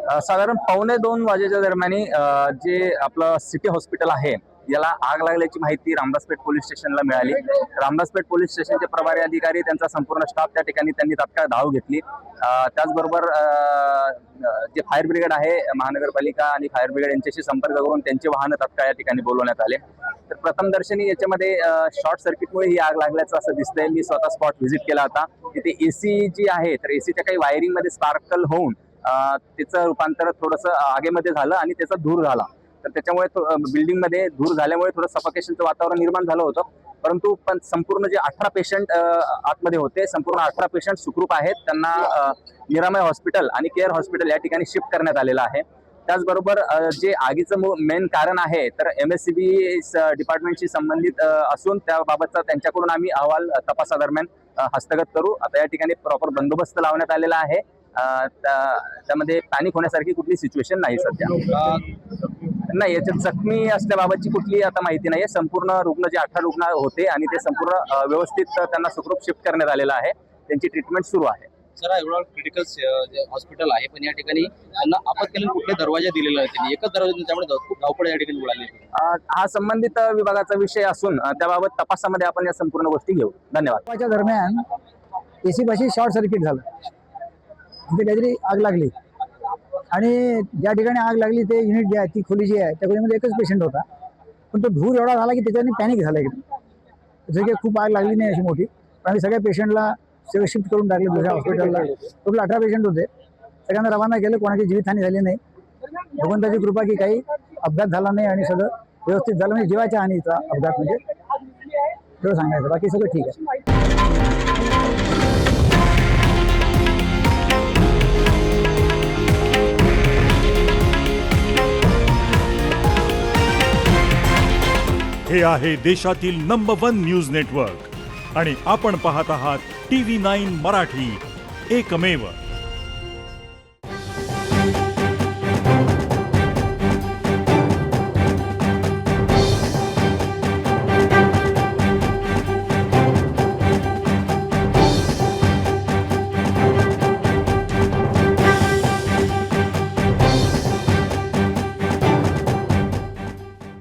साधारण 1:45 वाजेच्या दरम्यान जे आपलं सिटी हॉस्पिटल आहे याला आग लागल्याची माहिती रामदासपेठ पोलीस स्टेशनला मिळाली। रामदासपेठ पोलीस स्टेशनचे प्रभारी अधिकारी त्यांचा संपूर्ण स्टाफ त्या ठिकाणी त्यांनी तात्काळ धाव घेतली। त्याचबरोबर जे फायर ब्रिगेड आहे महानगरपालिका आणि फायर ब्रिगेड यांच्याशी संपर्क करून त्यांचे वाहन तात्काळ या ठिकाणी बोलवण्यात आले। तर प्रथमदर्शनी याच्यामध्ये शॉर्ट सर्किटमुळे ही आग लागल्याचं असं दिसतंय। मी स्वतः स्पॉट व्हिजिट केला होता। तिथे एसी जी आहे तर एसीच्या काही वायरिंग मध्ये स्पार्कल होऊन त्याचं रूपांतर थोडंसं आगीमध्ये झालं आणि त्याचा धूर झाला। तर त्याच्यामुळे बिल्डिंग मध्ये धूर झाल्यामुळे थोडं सफोकेशनचं वातावरण निर्माण झालं होतं। परंतु पण संपूर्ण जे 18 पेशंट आतमध्ये होते संपूर्ण 18 पेशंट सुखरूप आहेत। त्यांना निरामय हॉस्पिटल आणि केअर हॉस्पिटल या ठिकाणी शिफ्ट करण्यात आलेलं आहे। त्याचबरोबर जे आगीचं मेन कारण आहे तर MSCB डिपार्टमेंटशी संबंधित असून त्याबाबतचा त्यांच्याकडून आम्ही अहवाल तपासादरम्यान हस्तगत करू। आता या ठिकाणी प्रॉपर बंदोबस्त लावण्यात आलेला आहे। त्यामध्ये पॅनिक होण्यासारखी कुठली सिच्युएशन नाही सध्या। नाही, याच्यात जखमी असल्याबाबतची कुठली आता माहिती नाहीये। संपूर्ण रुग्ण जे 18 रुग्ण होते आणि ते संपूर्ण व्यवस्थित त्यांना सुखरूप शिफ्ट करण्यात आलेलं आहे। त्यांची ट्रीटमेंट सुरू आहे। सर एवढा क्रिटिकल हॉस्पिटल आहे पण या ठिकाणी त्यांना आपत्कालीन कुठले दरवाजा दिलेला आहे त्यांनी एकच दरवाजा त्यामुळे खूप धावपळ या ठिकाणी उडाली। हा संबंधित विभागाचा विषय असून त्याबाबत तपासामध्ये आपण या संपूर्ण गोष्टी घेऊ। धन्यवाद। त्या दरम्यान एसी पाशी शॉर्ट सर्किट झालं, तिथे काहीतरी आग लागली आणि ज्या ठिकाणी आग लागली ते युनिट जे आहे ती खोली जी आहे त्या खोलीमध्ये एकच पेशंट होता। पण तो धूर एवढा झाला की त्याच्याने पॅनिक झाला एकदम। जरी काही खूप आग लागली नाही अशी मोठी, पण आम्ही सगळ्या पेशंटला सगळं शिफ्ट करून टाकले दुसऱ्या हॉस्पिटलला। टोटल 18 पेशंट होते, सगळ्यांना रवाना केलं। कोणाची जीवितहानी झाली नाही, भगवंताची कृपा की काही अपघात झाला नाही आणि सगळं व्यवस्थित झालं। म्हणजे जीवाच्या हानीचा अपघात म्हणजे तेवढं सांगायचं, बाकी सगळं ठीक आहे। हे आहे देशातील नंबर 1 न्यूज नेटवर्क आणि आपण पाहत आहात TV9 मराठी, एकमेव।